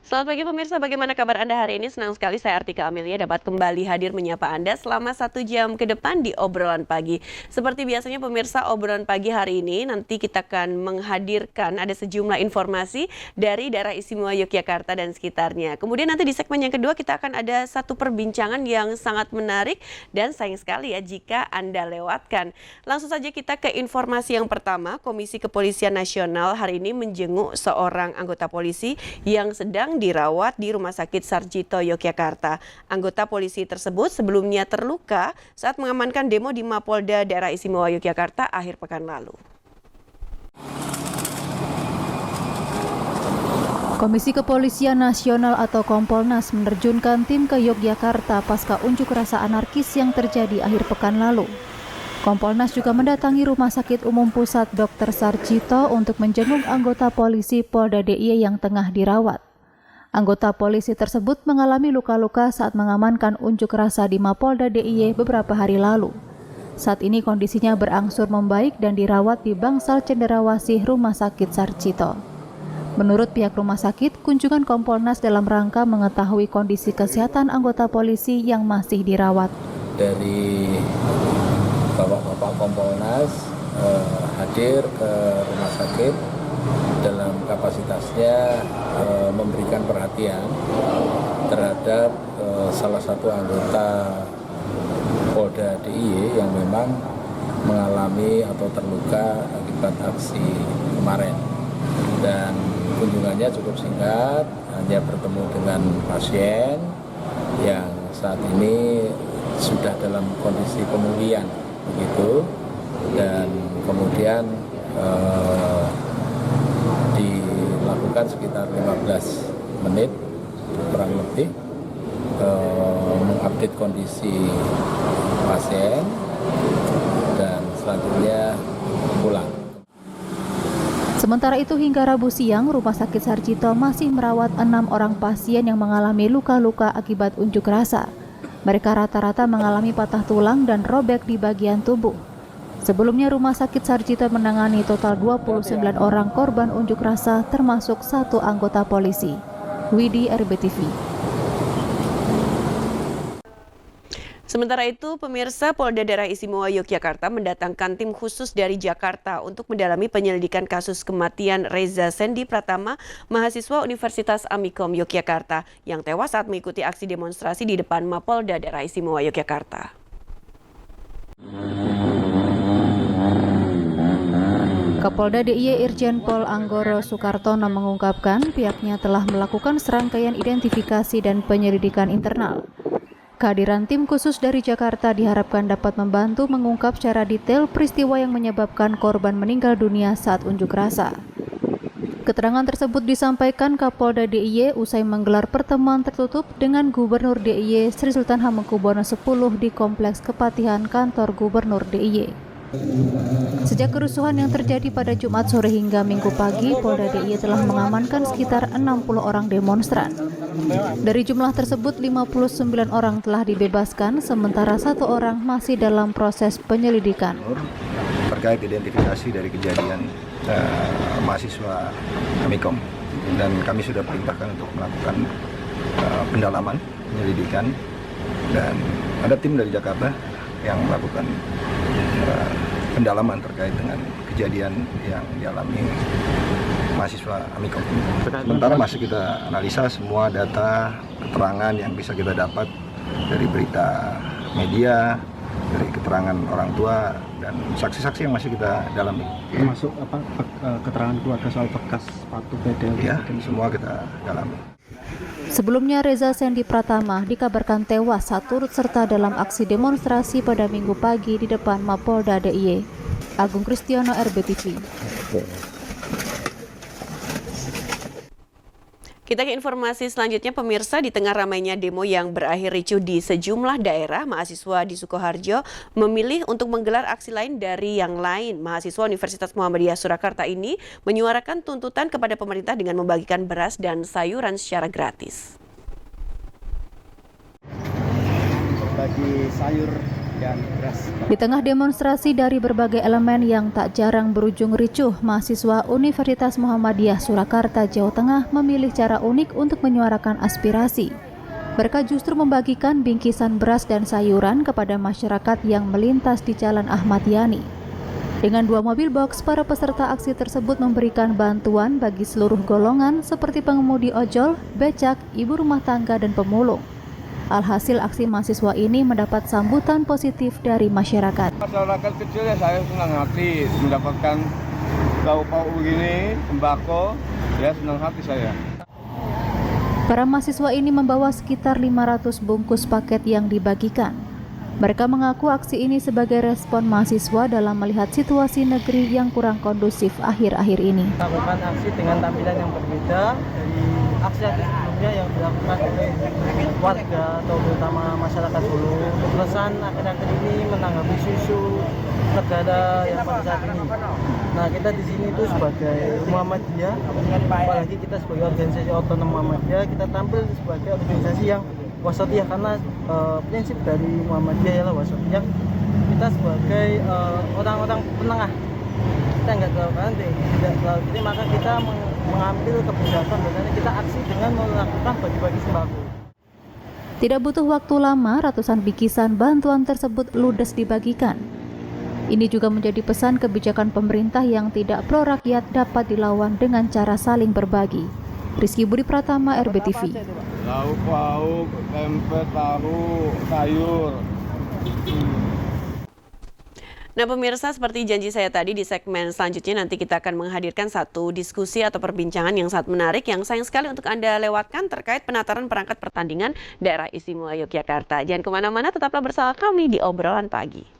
Selamat pagi pemirsa, bagaimana kabar Anda hari ini? Senang sekali saya Artika Amelia dapat kembali hadir menyapa Anda selama 1 jam ke depan di obrolan pagi. Seperti biasanya pemirsa, obrolan pagi hari ini nanti kita akan menghadirkan ada sejumlah informasi dari daerah istimewa Yogyakarta dan sekitarnya. Kemudian nanti di segmen yang kedua kita akan ada satu perbincangan yang sangat menarik dan sayang sekali ya jika Anda lewatkan. Langsung saja kita ke informasi yang pertama. Komisi Kepolisian Nasional hari ini menjenguk seorang anggota polisi yang sedang dirawat di Rumah Sakit Sarjito, Yogyakarta. Anggota polisi tersebut sebelumnya terluka saat mengamankan demo di Mapolda Daerah Istimewa Yogyakarta akhir pekan lalu. Komisi Kepolisian Nasional atau Kompolnas menerjunkan tim ke Yogyakarta pasca unjuk rasa anarkis yang terjadi akhir pekan lalu. Kompolnas juga mendatangi Rumah Sakit Umum Pusat Dr. Sarjito untuk menjenguk anggota polisi Polda DIY yang tengah dirawat. Anggota polisi tersebut mengalami luka-luka saat mengamankan unjuk rasa di Mapolda DIY beberapa hari lalu. Saat ini kondisinya berangsur membaik dan dirawat di Bangsal Cenderawasih Rumah Sakit Sarjito. Menurut pihak rumah sakit, kunjungan Kompolnas dalam rangka mengetahui kondisi kesehatan anggota polisi yang masih dirawat. Dari Bapak Kompolnas hadir ke rumah sakit dalam kapasitasnya memberikan perhatian terhadap salah satu anggota Polda DIY yang memang mengalami atau terluka akibat aksi kemarin. Dan kunjungannya cukup singkat, hanya bertemu dengan pasien yang saat ini sudah dalam kondisi pemulihan begitu, dan kemudian dilakukan sekitar 15 menit kurang lebih mengupdate kondisi pasien dan selanjutnya pulang. Sementara itu hingga Rabu siang, Rumah Sakit Sarjito masih merawat 6 orang pasien yang mengalami luka-luka akibat unjuk rasa. Mereka rata-rata mengalami patah tulang dan robek di bagian tubuh. Sebelumnya Rumah Sakit Sarjito menangani total 29 orang korban unjuk rasa termasuk 1 anggota polisi. Widi, RBTV. Sementara itu, pemirsa, Polda Daerah Istimewa Yogyakarta mendatangkan tim khusus dari Jakarta untuk mendalami penyelidikan kasus kematian Reza Sendi Pratama, mahasiswa Universitas Amikom Yogyakarta, yang tewas saat mengikuti aksi demonstrasi di depan Mapolda Daerah Istimewa Yogyakarta. Kapolda DIY Irjen Pol Anggoro Soekartono mengungkapkan pihaknya telah melakukan serangkaian identifikasi dan penyelidikan internal. Kehadiran tim khusus dari Jakarta diharapkan dapat membantu mengungkap secara detail peristiwa yang menyebabkan korban meninggal dunia saat unjuk rasa. Keterangan tersebut disampaikan Kapolda DIY usai menggelar pertemuan tertutup dengan Gubernur DIY Sri Sultan Hamengkubuwono X di Kompleks Kepatihan Kantor Gubernur DIY. Sejak kerusuhan yang terjadi pada Jumat sore hingga Minggu pagi, Polda DIY telah mengamankan sekitar 60 orang demonstran. Dari jumlah tersebut, 59 orang telah dibebaskan, sementara 1 orang masih dalam proses penyelidikan. Terkait identifikasi dari kejadian mahasiswa Amikom, dan kami sudah perintahkan untuk melakukan pendalaman, penyelidikan, dan ada tim dari Jakarta yang melakukan pendalaman terkait dengan kejadian yang dialami mahasiswa Amikom. Sementara masih kita analisa semua data, keterangan yang bisa kita dapat dari berita media, dari keterangan orang tua, dan saksi-saksi yang masih kita dalami. Termasuk keterangan keluarga soal bekas sepatu bedel? Ya, semua kita dalami. Sebelumnya Reza Sendi Pratama dikabarkan tewas saat turut serta dalam aksi demonstrasi pada Minggu pagi di depan Mapolda DIY. Agung Kristiono, RBTV. Kita ke informasi selanjutnya, pemirsa. Di tengah ramainya demo yang berakhir ricuh di sejumlah daerah, mahasiswa di Sukoharjo memilih untuk menggelar aksi lain dari yang lain. Mahasiswa Universitas Muhammadiyah Surakarta ini menyuarakan tuntutan kepada pemerintah dengan membagikan beras dan sayuran secara gratis. Bagi sayur dan beras. Di tengah demonstrasi dari berbagai elemen yang tak jarang berujung ricuh, mahasiswa Universitas Muhammadiyah Surakarta, Jawa Tengah memilih cara unik untuk menyuarakan aspirasi. Mereka justru membagikan bingkisan beras dan sayuran kepada masyarakat yang melintas di Jalan Ahmad Yani. Dengan 2 mobil box, para peserta aksi tersebut memberikan bantuan bagi seluruh golongan seperti pengemudi ojol, becak, ibu rumah tangga, dan pemulung. Alhasil aksi mahasiswa ini mendapat sambutan positif dari masyarakat. Masyarakat kecil ya saya senang hati mendapatkan lauk-pauk begini, sembako, ya senang hati saya. Para mahasiswa ini membawa sekitar 500 bungkus paket yang dibagikan. Mereka mengaku aksi ini sebagai respon mahasiswa dalam melihat situasi negeri yang kurang kondusif akhir-akhir ini. Lakukan aksi dengan tampilan yang berbeda dari aksi-aksi sebelumnya yang dilakukan oleh warga atau terutama masyarakat Solo. Kesan akhir-akhir ini menanggapi isu negara yang pada saat ini. Nah, kita di sini itu sebagai Muhammadiyah, apalagi kita sebagai organisasi otonom Muhammadiyah, kita tampil sebagai organisasi yang wasatiyah karena prinsip dari Muhammadiyah ialah wasatiyah. Kita sebagai orang-orang penengah, kita nggak terlalu kanan, tidak terlalu kiri, maka kita mengambil kebijakan bahwasanya kita aksi dengan melakukan bagi-bagi sembako. Tidak butuh waktu lama, ratusan bingkisan bantuan tersebut ludes dibagikan. Ini juga menjadi pesan kebijakan pemerintah yang tidak pro rakyat dapat dilawan dengan cara saling berbagi. Rizky Budi Pratama, RBTV. Lauk pauk, tempe, tahu, sayur. Nah pemirsa, seperti janji saya tadi, di segmen selanjutnya nanti kita akan menghadirkan satu diskusi atau perbincangan yang sangat menarik yang sayang sekali untuk Anda lewatkan terkait penataran perangkat pertandingan daerah istimewa Yogyakarta. Jangan kemana-mana, tetaplah bersama kami di Obrolan Pagi.